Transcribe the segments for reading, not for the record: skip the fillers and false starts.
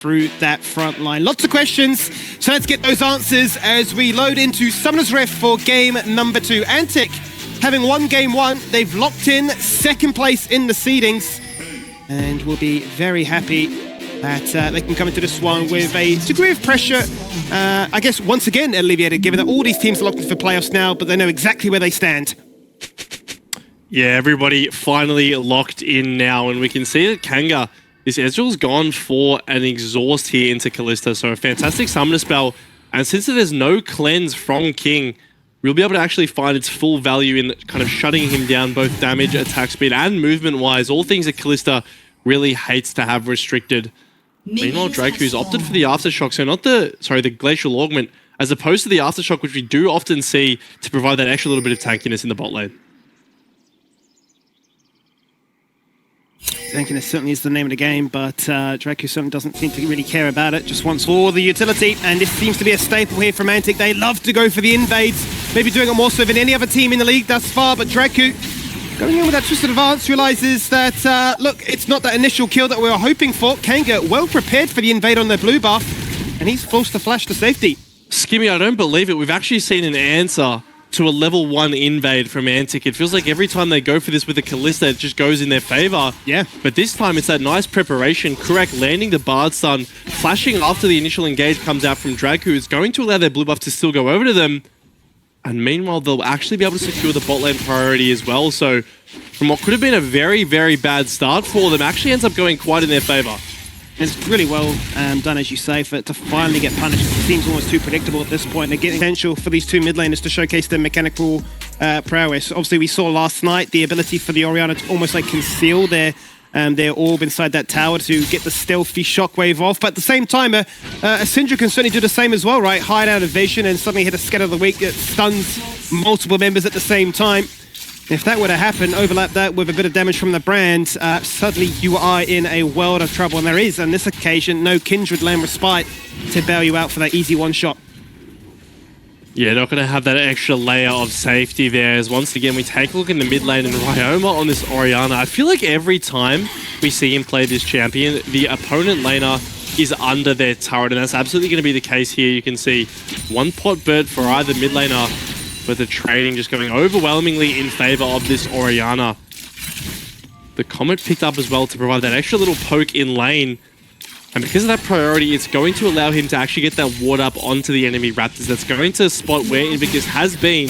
through that front line. Lots of questions, so let's get those answers as we load into Summoner's Rift for game number 2. Antic, having won game 1, they've locked in second place in the seedings, and will be very happy that they can come into this one with a degree of pressure, I guess once again alleviated, given that all these teams are locked in for playoffs now, but they know exactly where they stand. Yeah, everybody finally locked in now, and we can see that Kanga, this Ezreal's gone for an exhaust here into Kalista, so a fantastic summoner spell, and since there's no cleanse from King, we'll be able to actually find its full value in kind of shutting him down, both damage, attack speed, and movement-wise, all things that Kalista really hates to have restricted. Meanwhile, Draku's opted for the Aftershock, so not the Glacial Augment, as opposed to the Aftershock, which we do often see to provide that extra little bit of tankiness in the bot lane. Tankiness certainly is the name of the game, but Draku certainly doesn't seem to really care about it, just wants all the utility, and this seems to be a staple here from Antic. They love to go for the invades, maybe doing it more so than any other team in the league thus far, but Draku, going in with that Twisted Advance, realizes that, look, it's not that initial kill that we were hoping for. Kanga well prepared for the invade on their blue buff, and he's forced to flash to safety. Skimmy, I don't believe it. We've actually seen an answer to a level 1 invade from Antic. It feels like every time they go for this with a Kalista, it just goes in their favor. Yeah. But this time, it's that nice preparation. Correct, landing the Bard Stun, flashing after the initial engage comes out from Draku. It's going to allow their blue buff to still go over to them. And meanwhile, they'll actually be able to secure the bot lane priority as well. So from what could have been a very, very bad start for them, actually ends up going quite in their favor. It's really well done, as you say, for it to finally get punished. It seems almost too predictable at this point. They're getting potential for these two mid laners to showcase their mechanical prowess. Obviously, we saw last night the ability for the Orianna to almost like conceal their orb inside that tower to get the stealthy shockwave off. But at the same time, a Syndra can certainly do the same as well, right? Hide out of vision and suddenly hit a Scatter of the Weak that stuns multiple members at the same time. If that were to happen, overlap that with a bit of damage from the brand, suddenly you are in a world of trouble. And there is, on this occasion, no Kindred Land Respite to bail you out for that easy one-shot. Yeah, not going to have that extra layer of safety there, as once again we take a look in the mid lane and Ryoma on this Orianna. I feel like every time we see him play this champion, the opponent laner is under their turret, and that's absolutely going to be the case here. You can see one pot bird for either mid laner, but the trading just going overwhelmingly in favor of this Orianna. The Comet picked up as well to provide that extra little poke in lane. And because of that priority, it's going to allow him to actually get that ward up onto the enemy Raptors. That's going to spot where Invictus has been.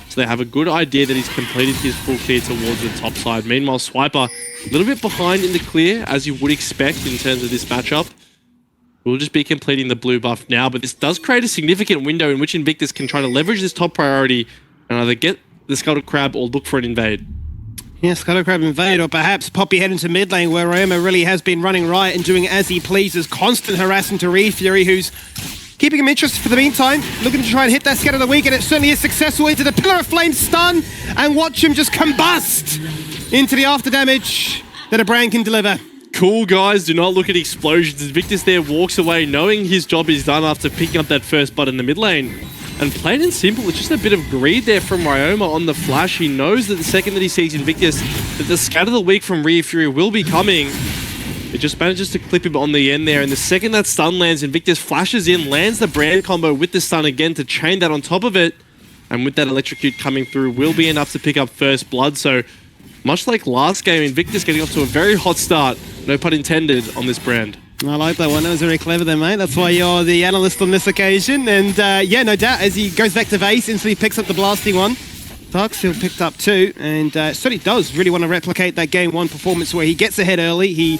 So they have a good idea that he's completed his full clear towards the top side. Meanwhile, Swiper a little bit behind in the clear, as you would expect in terms of this matchup. We'll just be completing the blue buff now, but this does create a significant window in which Invictus can try to leverage this top priority and either get the Scuttle Crab or look for an invade. Yeah, Scuttle Crab invade, or perhaps Poppy head into mid lane, where Ryoma really has been running riot and doing as he pleases. Constant harassment to Fury, who's keeping him interested for the meantime, looking to try and hit that Scatter of the Weak, and it certainly is successful into the Pillar of Flame stun, and watch him just combust into the after damage that a brand can deliver. Cool, guys, do not look at explosions. Invictus there walks away knowing his job is done after picking up that first butt in the mid lane. And plain and simple, it's just a bit of greed there from Ryoma on the flash. He knows that the second that he sees Invictus, that the Scatter of the Weak from Fury will be coming. It just manages to clip him on the end there. And the second that stun lands, Invictus flashes in, lands the brand combo with the stun again to chain that on top of it. And with that Electrocute coming through, will be enough to pick up first blood. So much like last game, Invictus getting off to a very hot start, no pun intended, on this brand. I like that one. That was very clever there, mate. That's why you're the analyst on this occasion. And yeah, no doubt, as he goes back to base, instantly picks up the blasting one. Darksteel picked up too, and certainly does really want to replicate that game 1 performance where he gets ahead early. He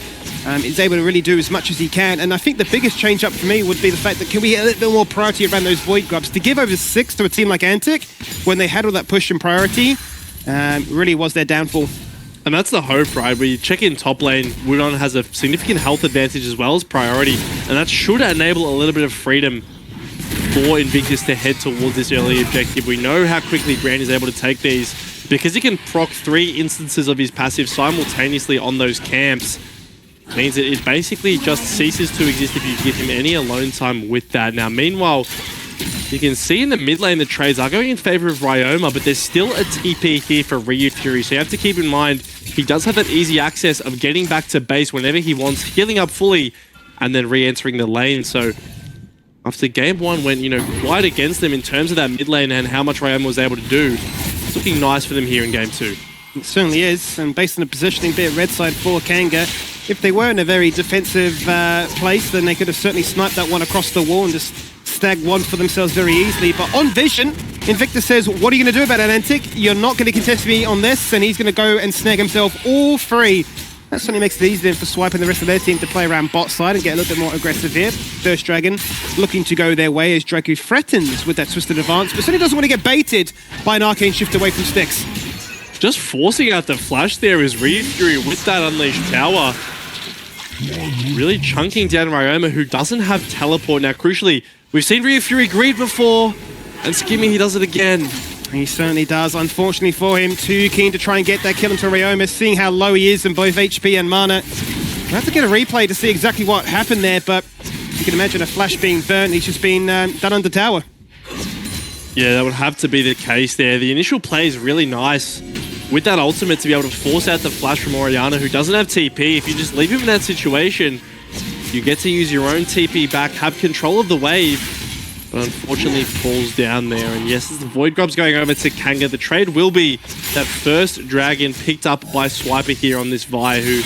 is able to really do as much as he can. And I think the biggest change up for me would be the fact that can we get a little bit more priority around those Void Grubs? To give over 6 to a team like Antic, when they had all that push and priority, really was their downfall. And that's the hope, right? We check in top lane, Wudon has a significant health advantage as well as priority, and that should enable a little bit of freedom for Invictus to head towards this early objective. We know how quickly Brand is able to take these, because he can proc 3 instances of his passive simultaneously on those camps. It means that it basically just ceases to exist if you give him any alone time with that. Now, meanwhile, you can see in the mid lane the trades are going in favor of Ryoma, but there's still a TP here for Fury, so you have to keep in mind he does have that easy access of getting back to base whenever he wants, healing up fully, and then re-entering the lane. So after game one went, you know, quite against them in terms of that mid lane and how much Ryoma was able to do, it's looking nice for them here in game two. It certainly is, and based on the positioning bit red side for Kanga, if they were in a very defensive place, then they could have certainly sniped that one across the wall and just stag one for themselves very easily. But on vision, Invictus says, what are you going to do about it, Antic? You're not going to contest me on this, and he's going to go and snag himself all three. That certainly makes it easy then for Swipe and the rest of their team to play around bot side and get a little bit more aggressive here. Thirst Dragon looking to go their way as Draku threatens with that twisted advance, but certainly doesn't want to get baited by an arcane shift away from Styx. Just forcing out the flash there is Fury with that unleashed tower. Really chunking down Ryoma, who doesn't have teleport. Now, crucially, we've seen Fury greed before, and Skimmy, he does it again. He certainly does. Unfortunately for him, too keen to try and get that kill into Ryoma, seeing how low he is in both HP and mana. We'll have to get a replay to see exactly what happened there, but you can imagine a flash being burnt. He's just been done under tower. Yeah, that would have to be the case there. The initial play is really nice with that ultimate to be able to force out the flash from Orianna, who doesn't have TP. If you just leave him in that situation, you get to use your own TP back, have control of the wave, but unfortunately falls down there. And yes, as the Void Grub's going over to Kanga, the trade will be that first dragon picked up by Swiper here on this Vi, who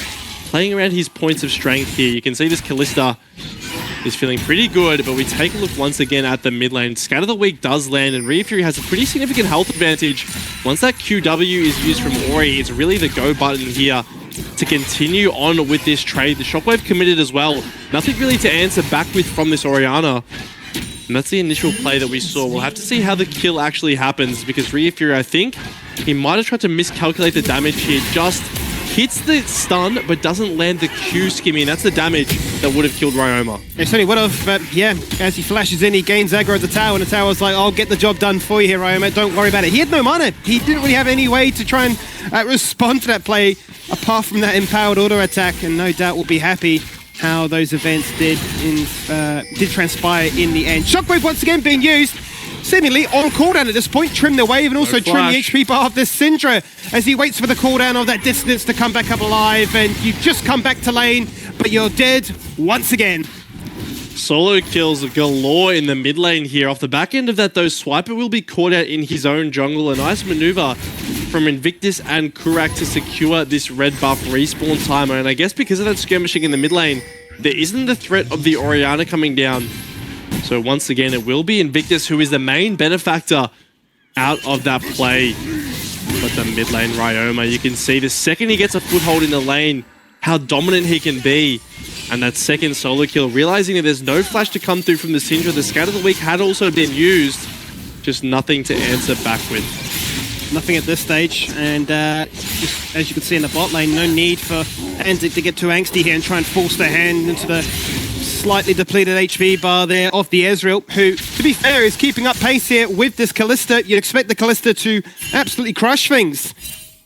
playing around his points of strength here. You can see this Kalista is feeling pretty good, but we take a look once again at the mid lane. Scatter the Weak does land, and Fury has a pretty significant health advantage. Once that QW is used from Ori, it's really the go button here to continue on with this trade. The Shockwave committed as well. Nothing really to answer back with from this Orianna. And that's the initial play that we saw. We'll have to see how the kill actually happens, because Fury, I think, he might have tried to miscalculate the damage here. Just hits the stun, but doesn't land the Q, Skimmy, and that's the damage that would have killed Ryoma. It certainly would have, but yeah, as he flashes in, he gains aggro at the tower, and the tower's like, I'll get the job done for you here, Ryoma, don't worry about it. He had no mana. He didn't really have any way to try and respond to that play, apart from that empowered auto attack, and no doubt will be happy how those events did transpire in the end. Shockwave once again being used, seemingly on cooldown at this point. Trim the wave and also trim the HP bar of this Syndra as he waits for the cooldown of that dissonance to come back up alive, and you've just come back to lane, but you're dead once again. Solo kills galore in the mid lane here. Off the back end of that, though, Swiper will be caught out in his own jungle. A nice maneuver from Invictus and Kurak to secure this red buff respawn timer. And I guess because of that skirmishing in the mid lane, there isn't the threat of the Orianna coming down. So once again, it will be Invictus who is the main benefactor out of that play. But the mid lane Ryoma, you can see the second he gets a foothold in the lane, how dominant he can be. And that second solo kill, realizing that there's no flash to come through from the Syndra. The Scatter the Weak had also been used. Just nothing to answer back with. Nothing at this stage, and just as you can see in the bot lane, no need for Antic to get too angsty here and try and force their hand into the slightly depleted HP bar there of the Ezreal, who, to be fair, is keeping up pace here with this Kalista. You'd expect the Kalista to absolutely crush things,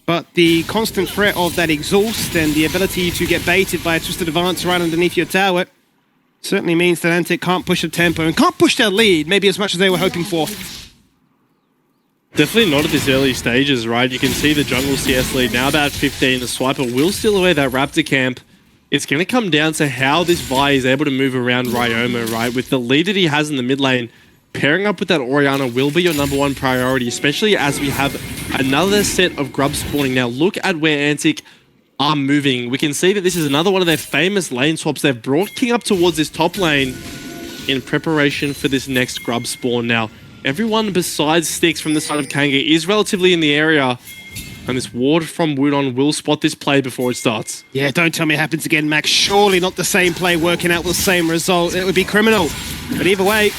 but the constant threat of that exhaust and the ability to get baited by a twisted advance right underneath your tower certainly means that Antic can't push the tempo and can't push their lead maybe as much as they were hoping for. Definitely not at this early stages, right? You can see the jungle CS lead now about 15. The Swiper will steal away that Raptor camp. It's going to come down to how this Vi is able to move around Ryoma, right? With the lead that he has in the mid lane, pairing up with that Orianna will be your #1 priority, especially as we have another set of grubs spawning. Now look at where Antic are moving. We can see that this is another one of their famous lane swaps. They've brought King up towards this top lane in preparation for this next grub spawn. Now, everyone besides Styx from the side of Kanga is relatively in the area, and this ward from Wudon will spot this play before it starts. Yeah, don't tell me it happens again, Max. Surely not the same play working out with the same result. It would be criminal. But either way,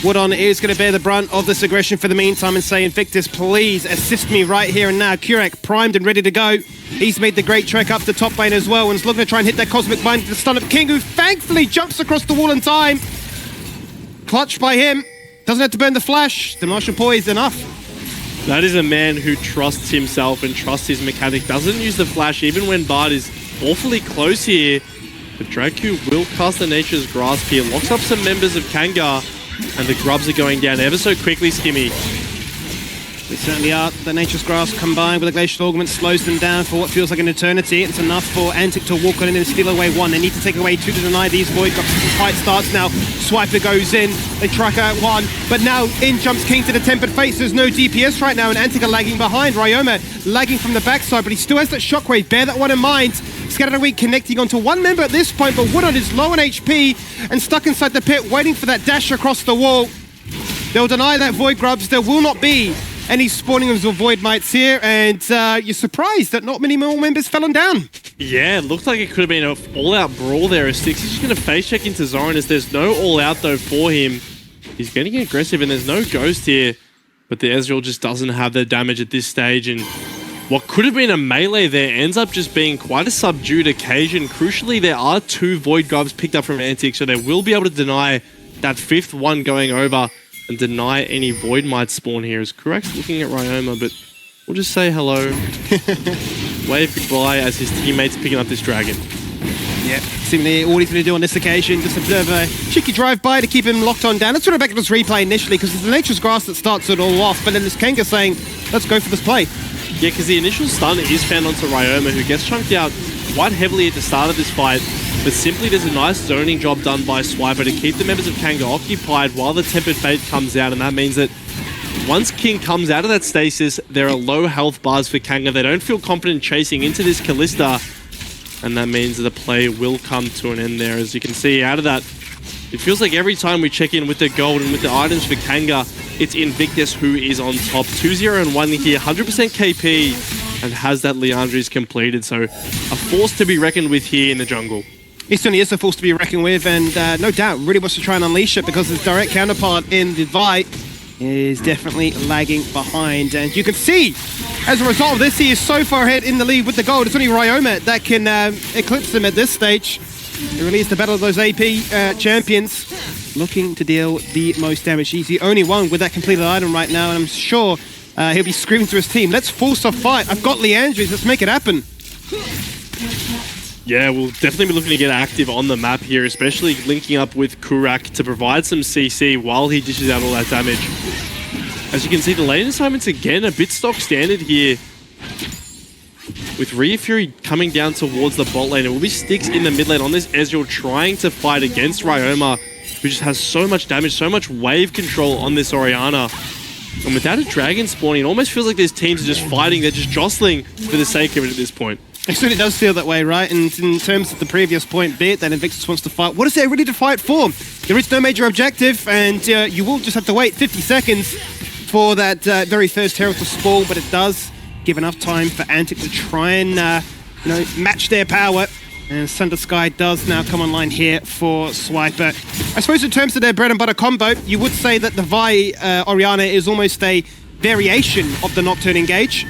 Wudon is going to bear the brunt of this aggression for the meantime and say, Invictus, please assist me right here and now. Kurak primed and ready to go. He's made the great trek up to top lane as well, and is looking to try and hit that Cosmic Bind to the stun of King, who thankfully jumps across the wall in time. Clutched by him. Doesn't have to burn the flash. The Martial Poise enough. That is a man who trusts himself and trusts his mechanic. Doesn't use the flash even when Bard is awfully close here. But Draku will cast the Nature's Grasp here. Locks up some members of Kanga. And the grubs are going down ever so quickly, Skimmy. They certainly are. The Nature's Grasp combined with the Glacial Augment slows them down for what feels like an eternity. It's enough for Antic to walk on in and steal away one. They need to take away two to deny these Void Drops. The fight starts now. Swiper goes in. They track out one. But now in jumps King to the Tempered Face. There's no DPS right now, and Antic are lagging behind. Ryoma lagging from the backside, but he still has that Shockwave. Bear that one in mind. Scattered Away connecting onto one member at this point, but Woodard is low on HP and stuck inside the pit, waiting for that dash across the wall. They'll deny that Void Grubs. There will not be any spawning of Void Mites here, and you're surprised that not many more members fell on down. Yeah, it looked like it could have been an all-out brawl there as Styx is just going to face check into Zoran as there's no all-out though for him. He's getting aggressive and there's no Ghost here, but the Ezreal just doesn't have the damage at this stage, and what could have been a melee there ends up just being quite a subdued occasion. Crucially, there are two Void Grubs picked up from Antic, so they will be able to deny that fifth one going over and deny any Void Might spawn here. Is correct looking at Ryoma, but we'll just say hello. Wave goodbye as his teammates picking up this dragon. Yeah, seemingly all he's going to do on this occasion, just observe a cheeky drive-by to keep him locked on down. Let's sort of back to this replay initially, because it's the Nature's Grass that starts it all off, but then there's Kenga saying, let's go for this play. Yeah, because the initial stun is found onto Ryoma, who gets chunked out quite heavily at the start of this fight, but simply there's a nice zoning job done by Swiper to keep the members of Kanga occupied while the Tempered Fate comes out, and that means that once King comes out of that stasis, there are low health bars for Kanga. They don't feel confident chasing into this Kalista, and that means that the play will come to an end there. As you can see out of that, it feels like every time we check in with the gold and with the items for Kanga, it's Invictus who is on top. 2-0-1 here, 100% KP, and has that Leandri's completed. So a force to be reckoned with here in the jungle. He certainly is a force to be reckoned with, and no doubt really wants to try and unleash it, because his direct counterpart in the Vi is definitely lagging behind. And you can see, as a result of this, he is so far ahead in the lead with the gold. It's only Ryoma that can eclipse him at this stage. It really is the battle of those AP champions looking to deal the most damage. He's the only one with that completed item right now, and I'm sure he'll be screaming to his team, let's force a fight. I've got Leandri's, let's make it happen. Yeah, we'll definitely be looking to get active on the map here, especially linking up with Kurak to provide some CC while he dishes out all that damage. As you can see, the lane assignments again a bit stock standard here, with Rhea Fury coming down towards the bot lane. It will be Styx in the mid lane on this Ezreal trying to fight against Ryoma, who just has so much damage, so much wave control on this Orianna. And without a dragon spawning, it almost feels like these teams are just fighting, they're just jostling for the sake of it at this point. It certainly does feel that way, right? And in terms of the previous point, be it that Invictus wants to fight, what is there really to fight for? There is no major objective, and you will just have to wait 50 seconds for that very first Herald to spawn, but it does give enough time for Antic to try and match their power. And Sunder Sky does now come online here for Swiper. I suppose in terms of their bread and butter combo, you would say that the Vi Orianna is almost a variation of the Nocturne Engage.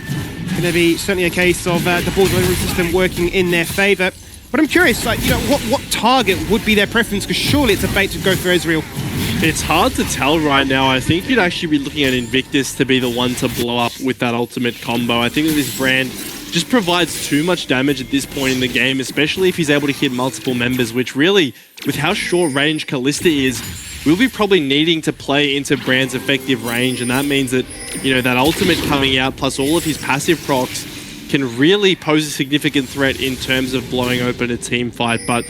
Going to be certainly a case of the ball delivery system working in their favor. But I'm curious, what target would be their preference? Because surely it's a bait to go for Ezreal. It's hard to tell right now. I think you'd actually be looking at Invictus to be the one to blow up with that ultimate combo. I think that this brand just provides too much damage at this point in the game, especially if he's able to hit multiple members, which really, with how short range Kalista is, we'll be probably needing to play into Brand's effective range, and that means that, that ultimate coming out plus all of his passive procs can really pose a significant threat in terms of blowing open a team fight. But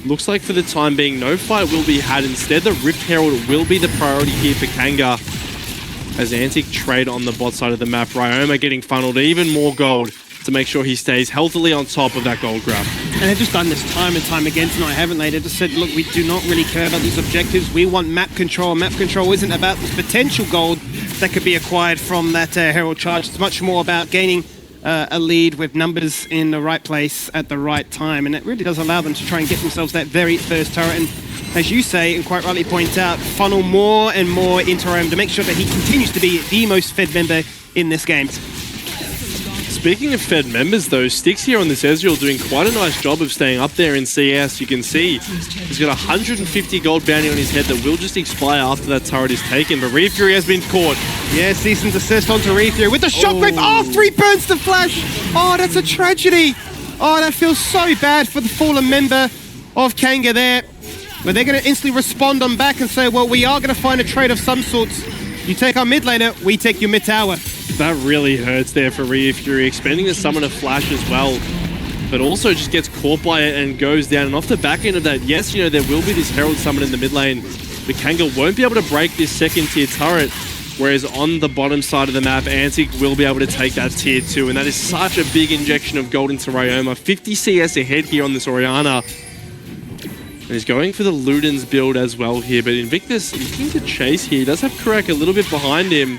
looks like for the time being, no fight will be had. Instead, the Rift Herald will be the priority here for Kanga, as Antic trade on the bot side of the map. Ryoma getting funneled even more gold to make sure he stays healthily on top of that gold grab. And they've just done this time and time again tonight, haven't they? They just said, look, we do not really care about these objectives. We want map control. Map control isn't about this potential gold that could be acquired from that Herald charge. It's much more about gaining a lead with numbers in the right place at the right time. And it really does allow them to try and get themselves that very first turret. And as you say, and quite rightly point out, funnel more and more into him to make sure that he continues to be the most fed member in this game. Speaking of fed members though, Styx here on this Ezreal doing quite a nice job of staying up there in CS. You can see he's got 150 gold bounty on his head that will just expire after that turret is taken, but Rhea Fury has been caught. Yeah, Season's assist onto Rhea Fury with the shockwave. Oh, 3 burns to flash. Oh, that's a tragedy. Oh, that feels so bad for the fallen member of Kanga there. But they're going to instantly respond on back and say, well, we are going to find a trade of some sorts. You take our mid laner, we take your mid tower. That really hurts there for Fury, expending the Summoner Flash as well, but also just gets caught by it and goes down. And off the back end of that, yes, you know, there will be this Herald Summon in the mid lane, but Kanga won't be able to break this second tier turret, whereas on the bottom side of the map, ANC will be able to take that tier 2, and that is such a big injection of gold into Ryoma. 50 CS ahead here on this Orianna. And he's going for the Ludens build as well here, but Invictus looking to chase here. He does have Kurak a little bit behind him.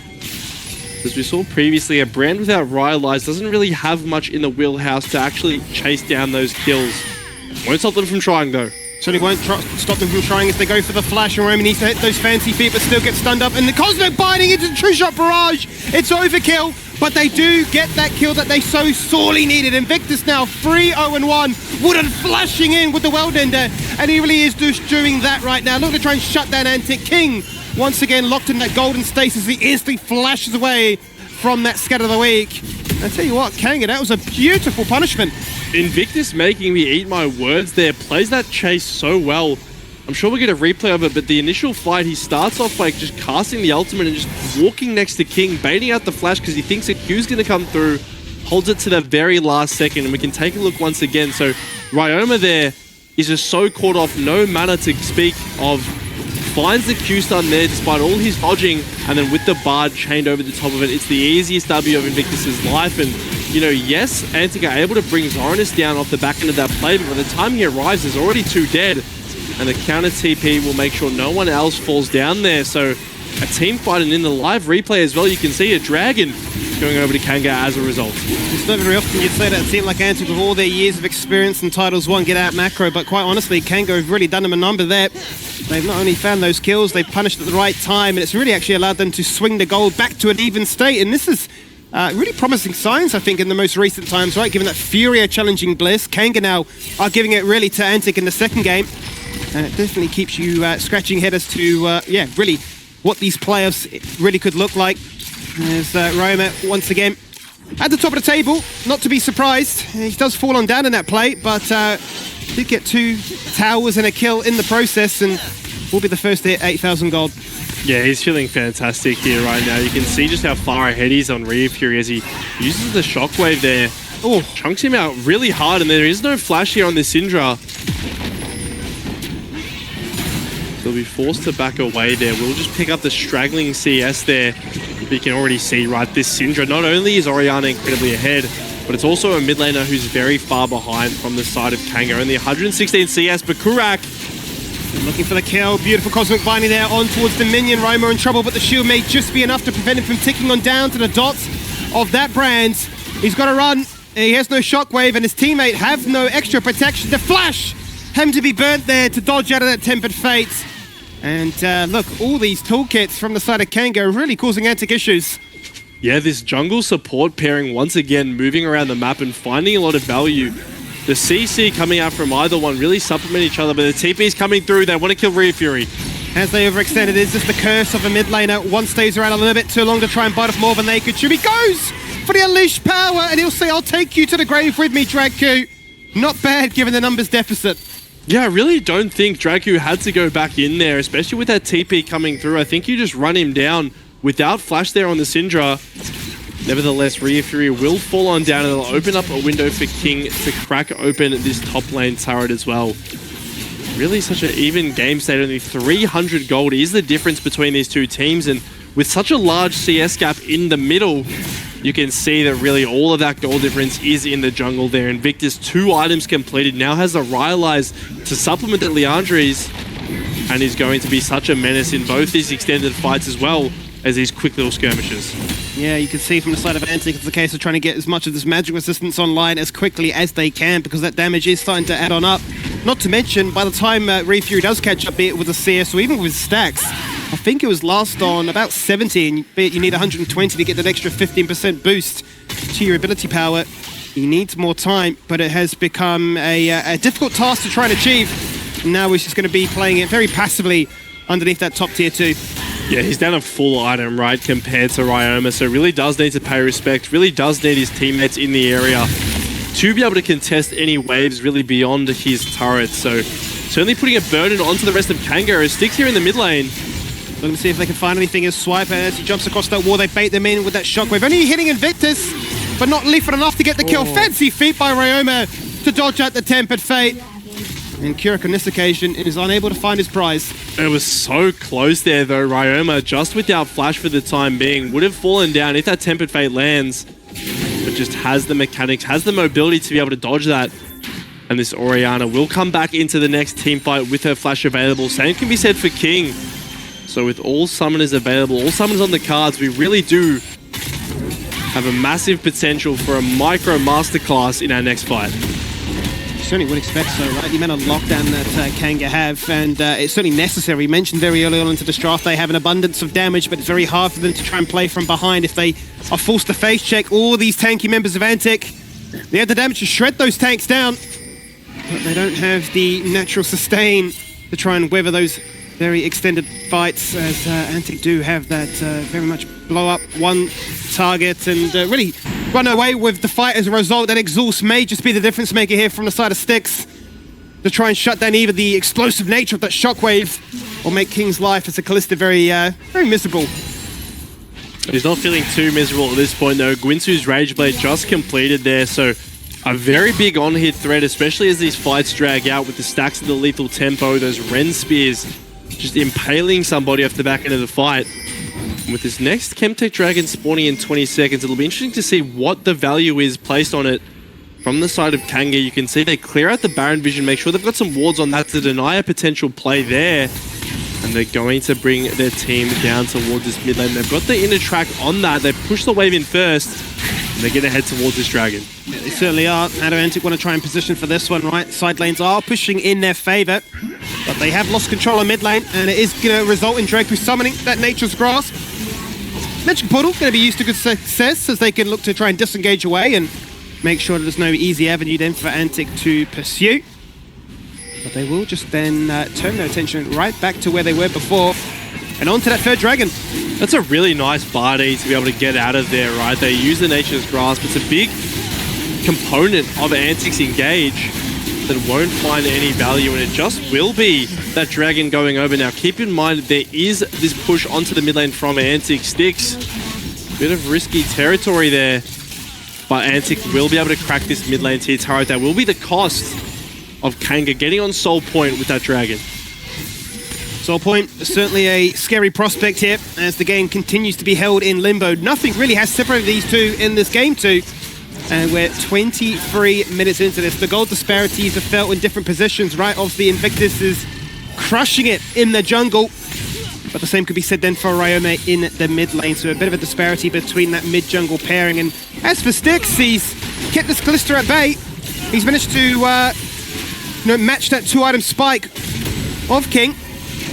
As we saw previously, a brand without Rylai's doesn't really have much in the wheelhouse to actually chase down those kills. Won't stop them from trying though. Certainly won't stop them from trying as they go for the flash, and Roman needs to hit those fancy feet but still get stunned up. And the Cosmic binding into the True Shot Barrage. It's overkill, but they do get that kill that they so sorely needed. Invictus now 3-0-1. Wooden flashing in with the World Ender, and he really is just doing that right now. Looking to try and shut down Antic. King once again locked in that golden stasis. He instantly flashes away from that Scatter of the Week. I tell you what, Kanga, that was a beautiful punishment. Invictus making me eat my words there, plays that chase so well. I'm sure we'll get a replay of it, but the initial fight, he starts off by just casting the ultimate and just walking next to King, baiting out the flash because he thinks a Q's going to come through, holds it to the very last second, and we can take a look once again. So Ryoma there is just so caught off, no mana to speak of, finds the Q stun there despite all his dodging, and then with the Bard chained over the top of it, it's the easiest W of Invictus's life. And you know, yes, Antic are able to bring Zoranus down off the back end of that play, but by the time he arrives, there's already 2 dead. And the counter TP will make sure no one else falls down there. So a team fight, and in the live replay as well, you can see a Dragon going over to Kanga as a result. It's not very often you'd say that a team like Antic with all their years of experience in Titles 1 get out macro, but quite honestly, Kanga have really done them a number there. They've not only found those kills, they've punished at the right time, and it's really actually allowed them to swing the gold back to an even state. And this is really promising signs, I think, in the most recent times, right? Given that Fury are challenging Bliss, Kanga now are giving it really to Antic in the second game. And it definitely keeps you scratching head as to, yeah, really what these playoffs really could look like. There's Roma once again at the top of the table, not to be surprised. He does fall on down in that play, but did get 2 towers and a kill in the process, and will be the first to hit 8,000 gold. Yeah, he's feeling fantastic here right now. You can see just how far ahead he's on Fury as he uses the shockwave there. Oh, chunks him out really hard, and there is no flash here on this Syndra. They'll be forced to back away there. We'll just pick up the straggling CS there. You can already see, right, this Syndra, not only is Orianna incredibly ahead, but it's also a mid laner who's very far behind from the side of Kanga. Only 116 CS, but Kurak looking for the kill. Beautiful Cosmic Binding there on towards the minion. Roma in trouble, but the shield may just be enough to prevent him from ticking on down to the dots of that brand. He's got to run. He has no shockwave, and his teammate have no extra protection. The flash! Him to be burnt there to dodge out of that Tempered Fate. And look, all these toolkits from the side of Kanga are really causing Antic issues. Yeah, this jungle support pairing once again moving around the map and finding a lot of value. The CC coming out from either one really supplement each other, but the TP's coming through. They want to kill Fury. As they overextend, it is just the curse of a mid laner. One stays around a little bit too long to try and bite off more than they could chew. He goes for the Unleashed Power, and he'll say, I'll take you to the grave with me, Dragku. Not bad given the numbers deficit. Yeah, I really don't think Dragku had to go back in there, especially with that TP coming through. I think you just run him down without flash there on the Syndra. Nevertheless, Fury will fall on down, and it'll open up a window for King to crack open this top lane turret as well. Really such an even game state. Only 300 gold is the difference between these two teams, and with such a large CS gap in the middle, you can see that really all of that gold difference is in the jungle there. Invictus, 2 items completed, now has the Rylai's to supplement the Liandry's, and is going to be such a menace in both these extended fights as well as these quick little skirmishes. Yeah, you can see from the side of Antic, it's the case of trying to get as much of this magic resistance online as quickly as they can, because that damage is starting to add on up. Not to mention, by the time Fury does catch up, be it with the CS or even with stacks, I think it was last on about 70, and be it you need 120 to get that extra 15% boost to your ability power. He needs more time, but it has become a difficult task to try and achieve. Now he's just going to be playing it very passively underneath that top tier 2. Yeah, he's down a full item, right, compared to Ryoma, so really does need to pay respect, really does need his teammates in the area to be able to contest any waves really beyond his turret. So certainly putting a burden onto the rest of Kanga, who sticks here in the mid lane. Looking to see if they can find anything as Swiper, as he jumps across that wall, they bait them in with that shockwave. Only hitting Invictus, but not lethal enough to get the kill. Fancy feat by Ryoma to dodge out the Tempered Fate. And Kurik on this occasion is unable to find his prize. It was so close there though. Ryoma, just without flash for the time being, would have fallen down if that Tempered Fate lands. But just has the mechanics, has the mobility to be able to dodge that. And this Orianna will come back into the next team fight with her flash available. Same can be said for King. So with all summoners available, all summoners on the cards, we really do have a massive potential for a micro masterclass in our next fight. Certainly would expect so, right? The amount of lockdown that KNG have, and it's certainly necessary. We mentioned very early on into this draft they have an abundance of damage, but it's very hard for them to try and play from behind if they are forced to face check all these tanky members of Antic. They have the damage to shred those tanks down, but they don't have the natural sustain to try and weather those very extended fights, as Antic do have that very much blow up one target and really run away with the fight as a result. That exhaust may just be the difference maker here from the side of Styx to try and shut down either the explosive nature of that shockwave or make King's life as a Kalista very miserable. He's not feeling too miserable at this point though. Gwinsu's Rage Blade just completed there, so a very big on-hit threat, especially as these fights drag out with the stacks of the lethal tempo, those Ren Spears just impaling somebody off the back end of the fight. And with this next Chemtech Dragon spawning in 20 seconds, it'll be interesting to see what the value is placed on it from the side of KNG. You can see they clear out the Baron Vision, make sure they've got some wards on that to deny a potential play there. And they're going to bring their team down towards this mid lane. They've got the inner track on that. They push the wave in first, and they're going to head towards this dragon. Yeah, they certainly are. Antic want to try and position for this one, right? Side lanes are pushing in their favor, but they have lost control of mid lane, and it is going to result in Draku summoning that Nature's Grasp. Magic Portal going to be used to good success as they can look to try and disengage away and make sure that there's no easy avenue then for Antic to pursue. But they will just then turn their attention right back to where they were before and onto that third dragon. That's a really nice body to be able to get out of there, right? They use the Nature's Grasp. It's a big component of Antic's engage that won't find any value, and it just will be that dragon going over. Now, keep in mind there is this push onto the mid lane from Antic. Styx, bit of risky territory there, but Antic will be able to crack this mid lane tier turret. That will be the cost of KNG getting on Soul Point with that dragon. Soul Point, certainly a scary prospect here as the game continues to be held in limbo. Nothing really has separated these two in this game too. And we're 23 minutes into this. The gold disparities are felt in different positions, right? Obviously, Invictus is crushing it in the jungle. But the same could be said then for Ryoma in the mid lane. So a bit of a disparity between that mid-jungle pairing. And as for Styx, he's kept this Kalista at bay. He's managed to match that two-item spike of King.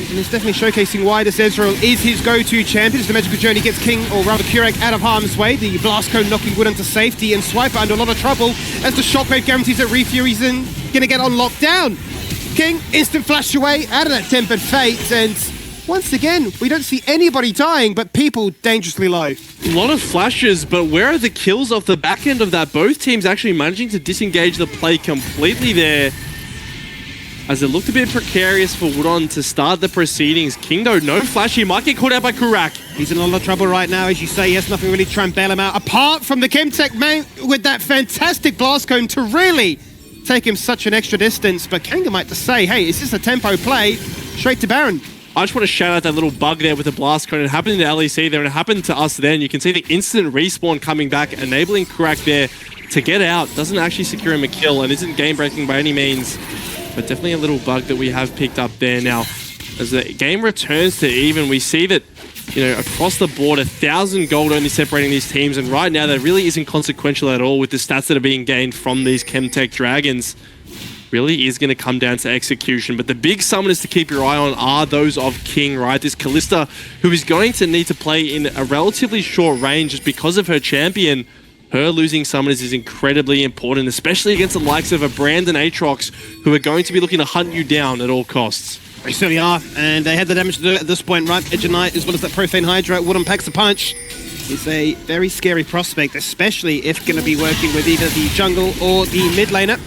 And it's definitely showcasing why this Ezreal is his go-to champion. As the Magical Journey gets King, or rather Kurik, out of harm's way. The Blast Cone knocking Wood into safety, and Swiper under a lot of trouble as the Shockwave guarantees that Refury's gonna get on lockdown. King, instant flash away out of that Tempered Fate, and once again, we don't see anybody dying, but people dangerously low. A lot of flashes, but where are the kills off the back end of that? Both teams actually managing to disengage the play completely there, as it looked a bit precarious for Woodon to start the proceedings. King, though, no flash. He might get caught out by Kurak. He's in a lot of trouble right now, as you say. He has nothing really to try and bail him out, apart from the Chemtech man with that fantastic Blast Cone to really take him such an extra distance. But KNG might just say, hey, is this a tempo play? Straight to Baron. I just want to shout out that little bug there with the Blast Cone. It happened in the LEC there, and it happened to us then. You can see the instant respawn coming back, enabling Kurak there to get out. Doesn't actually secure him a kill, and isn't game-breaking by any means. But definitely a little bug that we have picked up there. Now, as the game returns to even, we see that, across the board, 1,000 gold only separating these teams. And right now, that really isn't consequential at all with the stats that are being gained from these Chemtech Dragons. Really is going to come down to execution. But the big summoners to keep your eye on are those of King, right? This Kalista, who is going to need to play in a relatively short range just because of her champion. Her losing summoners is incredibly important, especially against the likes of a Brandon Aatrox, who are going to be looking to hunt you down at all costs. They certainly are, and they had the damage to do it at this point, right? Edge of Night, as well as that Profane Hydra, Woodon packs a punch. It's a very scary prospect, especially if going to be working with either the jungle or the mid laner.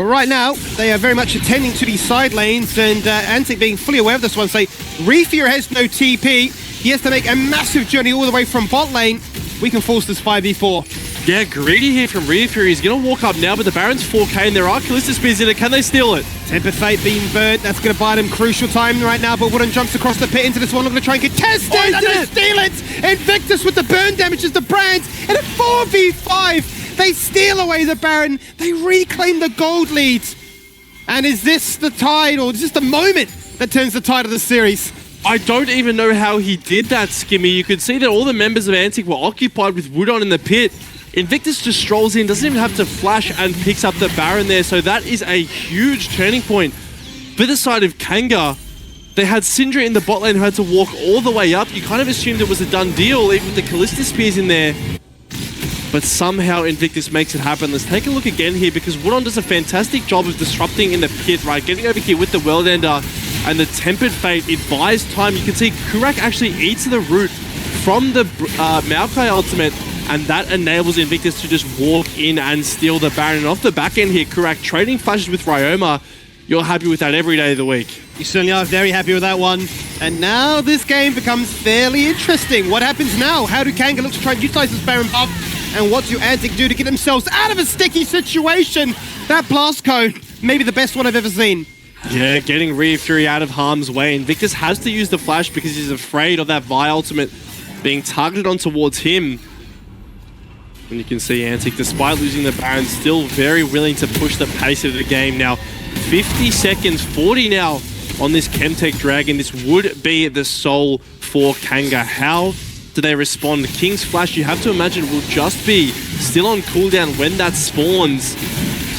Well, right now, they are very much attending to these side lanes, and Antic being fully aware of this one, say, Reefear has no TP. He has to make a massive journey all the way from bot lane. We can force this 5v4. Yeah, greedy here from Reefear. He's going to walk up now, but the Baron's 4k, and there are Kalista Spears in it. Can they steal it? Temper Fate being burnt. That's going to buy them crucial time right now, but Wooden jumps across the pit into this one. Looking to try and contest it, and they steal it! Invictus with the burn damages the Brands, and a 4v5! They steal away the Baron. They reclaim the gold lead. And is this the tide, or is this the moment that turns the tide of the series? I don't even know how he did that, Skimmy. You could see that all the members of Antic were occupied with Woodon in the pit. Invictus just strolls in, doesn't even have to flash, and picks up the Baron there. So that is a huge turning point. For the side of Kanga, they had Syndra in the bot lane who had to walk all the way up. You kind of assumed it was a done deal, even with the Kalista Spears in there. But somehow Invictus makes it happen. Let's take a look again here, because Woodon does a fantastic job of disrupting in the pit, right? Getting over here with the World Ender and the Tempered Fate. It buys time. You can see Kurak actually eats the root from the Maokai ultimate, and that enables Invictus to just walk in and steal the Baron. And off the back end here, Kurak trading flashes with Ryoma. You're happy with that every day of the week. You certainly are very happy with that one. And now this game becomes fairly interesting. What happens now? How do Kanga look to try and utilize this Baron buff? And what do Antic do to get themselves out of a sticky situation? That blast cone, maybe the best one I've ever seen. Yeah, getting Reefear out of harm's way. Invictus has to use the flash because he's afraid of that Vi ultimate being targeted on towards him. And you can see Antic, despite losing the Baron, still very willing to push the pace of the game. Now, 50 seconds, 40 now on this Chemtech Dragon. This would be the soul for Kanga. How do they respond? King's Flash, you have to imagine, will just be still on cooldown when that spawns.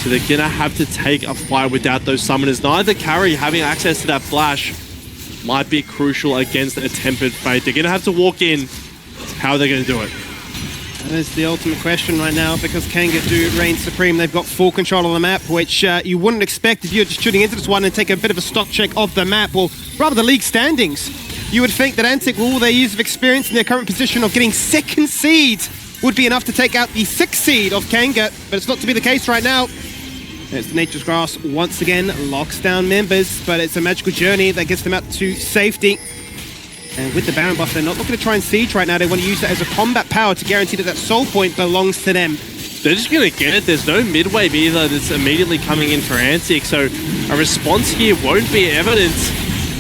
So they're going to have to take a fight without those summoners. Neither carry having access to that flash might be crucial against a Tempered Fate. They're going to have to walk in. How are they going to do it? That is the ultimate question right now, because Kanga do reign supreme. They've got full control of the map, which you wouldn't expect if you're just shooting into this one and take a bit of a stock check of the map, or rather the league standings. You would think that Antic, with all their years of experience in their current position of getting second seed, would be enough to take out the 6th seed of Kanga, but it's not to be the case right now. It's the Nature's Grass once again locks down members, but it's a magical journey that gets them out to safety. And with the Baron buff, they're not looking to try and siege right now. They want to use that as a combat power to guarantee that that soul point belongs to them. They're just going to get it. There's no mid-wave either that's immediately coming in for Antic, so a response here won't be evident.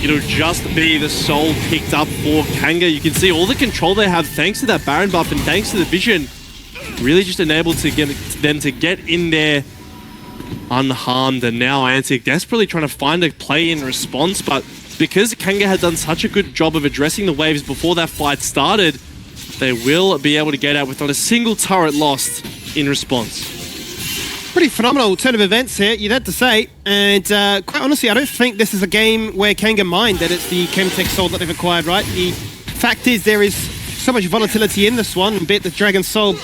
It'll just be the soul picked up for Kanga. You can see all the control they have thanks to that Baron buff and thanks to the vision. Really just enabled to get them to get in there unharmed. And now Antic desperately trying to find a play-in response, but because Kanga had done such a good job of addressing the waves before that fight started, they will be able to get out with not a single turret lost in response. Pretty phenomenal turn of events here, you'd have to say. And quite honestly, I don't think this is a game where Kanga mind that it's the Chemtech Soul that they've acquired, right? The fact is there is so much volatility in this one, be it the Dragon Soul,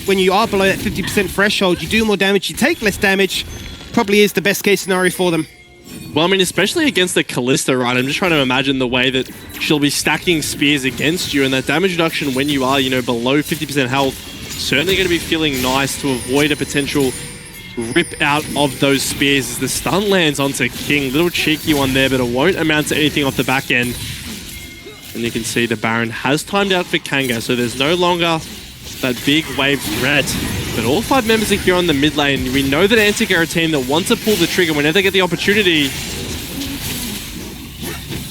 when you are below that 50% threshold, you do more damage, you take less damage, probably is the best case scenario for them. Well, I mean, especially against the Kalista, right? I'm just trying to imagine the way that she'll be stacking spears against you, and that damage reduction when you are, you know, below 50% health, certainly going to be feeling nice to avoid a potential rip out of those spears as the stun lands onto King. Little cheeky one there, but it won't amount to anything off the back end. And you can see the Baron has timed out for Kanga, so there's no longer that big wave threat. But all 5 members are here on the mid lane. We know that Antic are a team that wants to pull the trigger whenever they get the opportunity.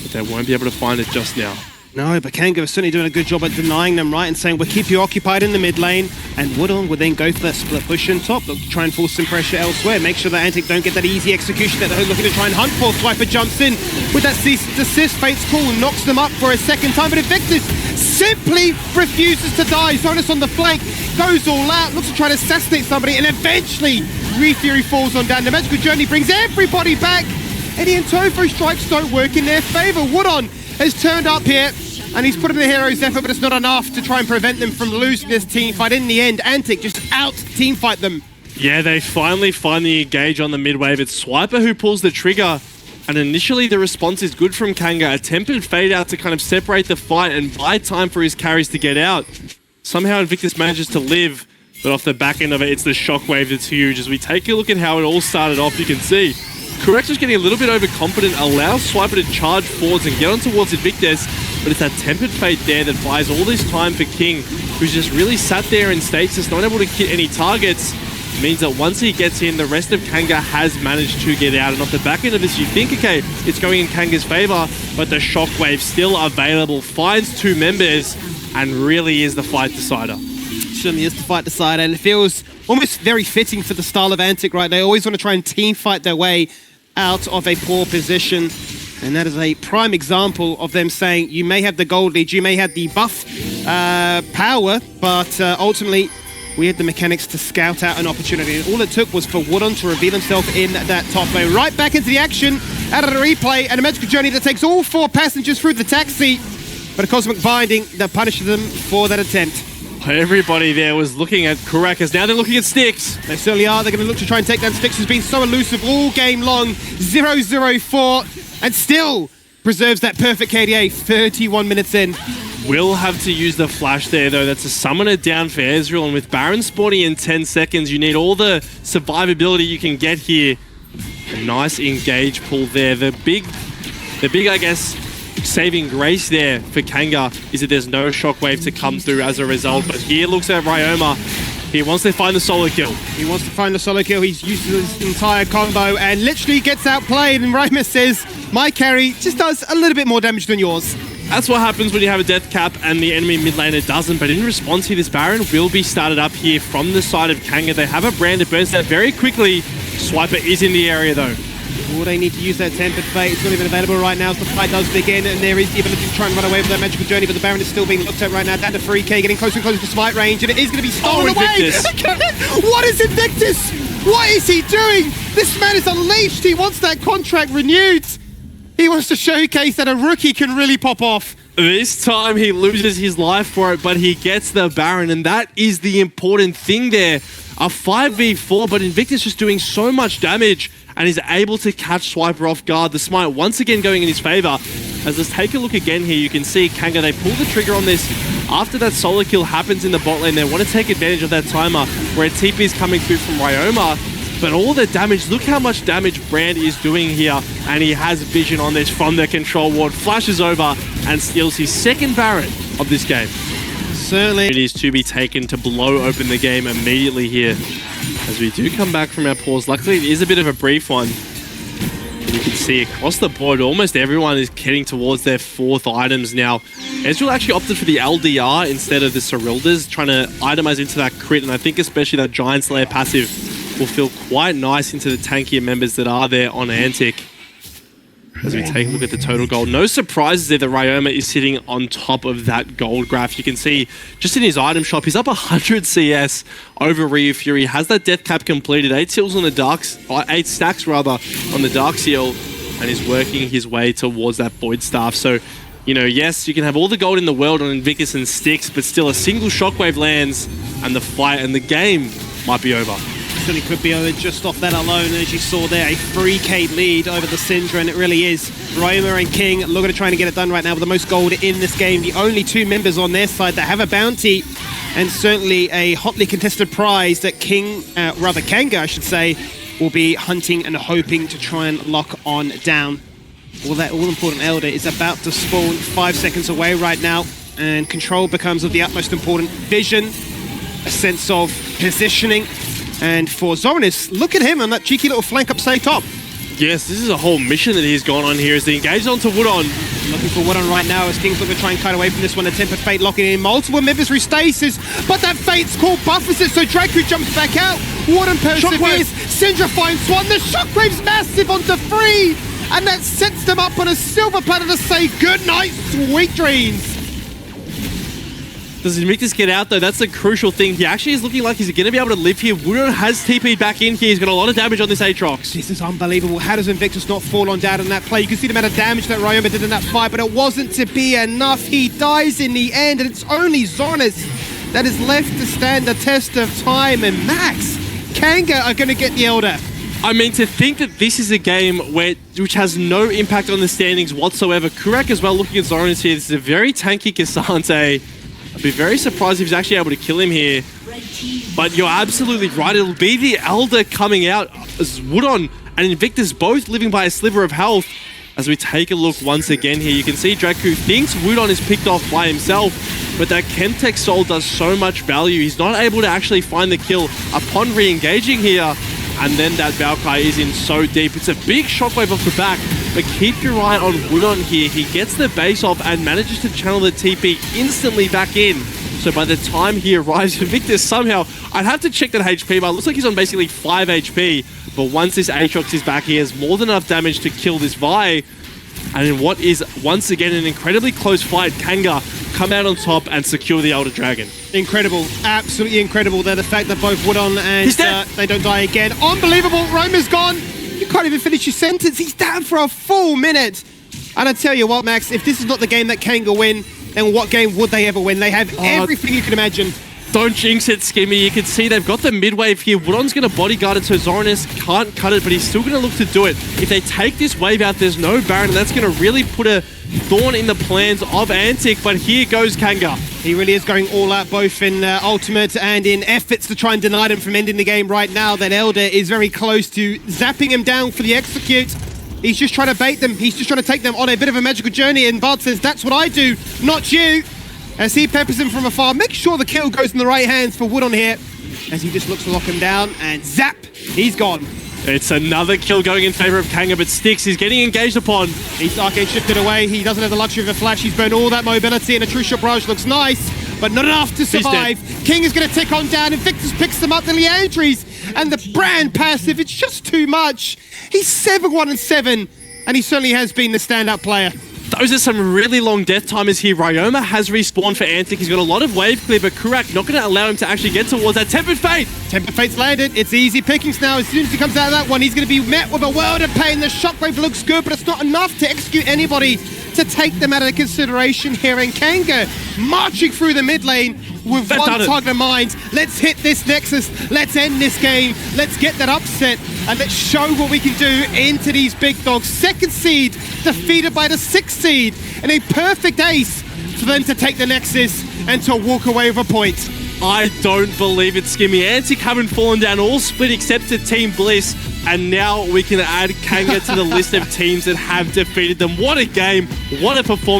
But they won't be able to find it just now. No, but Kanga is certainly doing a good job at denying them, right, and saying, we'll keep you occupied in the mid lane, and Woodon will then go for that split push in top. They'll try and force some pressure elsewhere, make sure that Antic don't get that easy execution that they're looking to try and hunt for. Swiper jumps in with that cease and desist, Fate's cool, knocks them up for a second time, but Invictus simply refuses to die. Zonus on the flank, goes all out, looks to try to assassinate somebody, and eventually Refury falls on down. The magical journey brings everybody back, and the Tofo strikes don't work in their favor. Woodon has turned up here, and he's put in the hero's effort, but it's not enough to try and prevent them from losing this team fight. In the end, Antic just out-team fight them. Yeah, they finally engage on the mid-wave. It's Swiper who pulls the trigger, and initially the response is good from Kanga. A tempered fade out to kind of separate the fight and buy time for his carries to get out. Somehow Invictus manages to live, But off the back end of it, it's the shockwave that's huge. As we take a look at how it all started off, you can see Correct was getting a little bit overconfident, allows Swiper to charge forwards and get on towards Invictus, but it's that Tempered Fate there that buys all this time for King, who's just really sat there in stasis, not able to hit any targets. Means that once he gets in, the rest of Kanga has managed to get out. And off the back end of this, you think, okay, it's going in Kanga's favor, but the Shockwave still available, finds two members, and really is the fight decider. Certainly is the fight decider, and it feels almost very fitting for the style of Antic, right? They always want to try and team fight their way out of a poor position. And that is a prime example of them saying, you may have the gold lead, you may have the buff power, but ultimately, we had the mechanics to scout out an opportunity, and all it took was for Woodon to reveal himself in that top lane. Right back into the action, out of the replay, and a magical journey that takes all four passengers through the taxi, but a cosmic binding that punishes them for that attempt. Everybody there was looking at Karakas. Now they're looking at Styx. They certainly are. They're going to look to try and take down Styx, who's been so elusive all game long. 0-0-4, and still preserves that perfect KDA 31 minutes in. Will have to use the flash there, though. That's a summoner down for Ezreal, and with Baron spawning in 10 seconds, you need all the survivability you can get here. A nice engage pull there. The big, I guess, saving grace there for Kanga is that there's no shockwave to come through as a result. But here looks at Ryoma. He wants to find the solo kill. He wants to find the solo kill. He's used his entire combo and literally gets outplayed. And Ryoma says, my carry just does a little bit more damage than yours. That's what happens when you have a death cap and the enemy mid laner doesn't. But in response here, this Baron will be started up here from the side of Kanga. They have a brand that burns out very quickly. Swiper is in the area though. Oh, they need to use that Tempered Fate. It's not even available right now as the fight does begin, and there is the ability to try and run away with that magical journey, but the Baron is still being looked at right now. Down to 3k, getting closer and closer to smite range, and it is going to be stolen away! What is Invictus? What is he doing? This man is unleashed. He wants that contract renewed. He wants to showcase that a rookie can really pop off. This time he loses his life for it, but he gets the Baron, and that is the important thing there. A 5v4, but Invictus just doing so much damage and is able to catch Swiper off guard. The smite once again going in his favor. As let's take a look again here, you can see Kanga, they pull the trigger on this after that solo kill happens in the bot lane. They want to take advantage of that timer where a TP is coming through from Ryoma. But all the damage, look how much damage Brand is doing here. And he has vision on this from the control ward. Flashes over and steals his second Baron of this game. Certainly. It is to be taken to blow open the game immediately here. As we do come back from our pause. Luckily, it is a bit of a brief one. And you can see across the board, almost everyone is heading towards their fourth items now. Ezreal actually opted for the LDR instead of the Cyrildas, trying to itemize into that crit. And I think especially that Giant Slayer passive will feel quite nice into the tankier members that are there on Antic. As we take a look at the total gold, no surprises there that Ryoma is sitting on top of that gold graph. You can see just in his item shop, he's up 100 CS over Ryu Fury. Has that death cap completed, 8 seals on the darks, 8 stacks rather on the dark seal, and is working his way towards that void staff. So, you know, yes, you can have all the gold in the world on Invictus and Styx, but still a single shockwave lands, and the fight and the game might be over. Certainly could be over just off that alone. As you saw there, a 3k lead over the Syndra, and it really is. Ryoma and King looking to try and get it done right now with the most gold in this game. The only two members on their side that have a bounty, and certainly a hotly contested prize that Kanga, I should say, will be hunting and hoping to try and lock on down. Well, that all-important Elder is about to spawn 5 seconds away right now, and control becomes of the utmost important. Vision, a sense of positioning. And for Zoranis, look at him on that cheeky little flank up say top. Yes, this is a whole mission that he's gone on here as he engages onto Woodon. Looking for Woodon right now as King's looking to try and cut away from this one. A Tempered Fate locking in multiple members through stasis, but that Fate's call buffers it, so Draco jumps back out. Woodon perseveres, Syndra finds one, the Shockwave's massive onto 3, and that sets them up on a silver platter to say good night, sweet dreams. Does Invictus get out though? That's the crucial thing. He actually is looking like he's going to be able to live here. Woodon has TP'd back in here. He's got a lot of damage on this Aatrox. This is unbelievable. How does Invictus not fall on down in that play? You can see the amount of damage that Ryoma did in that fight, but it wasn't to be enough. He dies in the end, and it's only Zoranis that is left to stand the test of time, and Max, Kanga are going to get the Elder. I mean, to think that this is a game which has no impact on the standings whatsoever. Kurak as well looking at Zoranis here. This is a very tanky Cassante. I'd be very surprised if he's actually able to kill him here. But you're absolutely right. It'll be the Elder coming out as Woodon and Invictus both living by a sliver of health. As we take a look once again here, you can see Draku thinks Woodon is picked off by himself, but that Chemtech Soul does so much value. He's not able to actually find the kill upon re-engaging here. And then that Valkyrie is in so deep. It's a big shockwave off the back, but keep your eye on Woodon here. He gets the base off and manages to channel the TP instantly back in. So by the time he arrives, Invictus somehow, I'd have to check that HP, but it looks like he's on basically 5 HP. But once this Aatrox is back, he has more than enough damage to kill this Vi. And in what is, once again, an incredibly close fight, Kanga come out on top and secure the Elder Dragon. Incredible. Absolutely incredible. They're the fact that both Woodon and they don't die again. Unbelievable. Roma's gone. You can't even finish your sentence. He's down for a full minute. And I tell you what, Max, if this is not the game that Kanga win, then what game would they ever win? They have everything you can imagine. Don't jinx it, Skimmy. You can see they've got the mid-wave here. Woodon's going to bodyguard it, so Zoranus can't cut it, but he's still going to look to do it. If they take this wave out, there's no Baron, and that's going to really put a thorn in the plans of Antic, but here goes Kanga. He really is going all out, both in ultimate and in efforts to try and deny them from ending the game right now. That Elder is very close to zapping him down for the execute. He's just trying to bait them. He's just trying to take them on a bit of a magical journey, and Bard says, that's what I do, not you. As he peppers him from afar, make sure the kill goes in the right hands for Woodon here. As he just looks to lock him down, and zap, he's gone. It's another kill going in favor of Kanga, but Styx is getting engaged upon. He's arcade shifted away. He doesn't have the luxury of a flash. He's burned all that mobility, and a true shot barrage looks nice, but not enough to survive. King is going to tick on down, Invictus picks them up. The Leandries and the brand passive, it's just too much. He's 7-1-7, and he certainly has been the standout player. Those are some really long death timers here. Ryoma has respawned for Antic. He's got a lot of wave clear, but Kurak not going to allow him to actually get towards that. Tempered Fate! Tempered Fate's landed. It's easy pickings now. As soon as he comes out of that one, he's going to be met with a world of pain. The shockwave looks good, but it's not enough to execute anybody to take them out of consideration here. And Kanga marching through the mid lane with one target in mind. Let's hit this Nexus. Let's end this game. Let's get that upset. And let's show what we can do into these big dogs. Second seed defeated by the 6th seed. And a perfect ace for them to take the Nexus and to walk away with a point. I don't believe it, Skimmy. Antic haven't fallen down, all split except to Team Bliss. And now we can add Kanga to the list of teams that have defeated them. What a game. What a performance.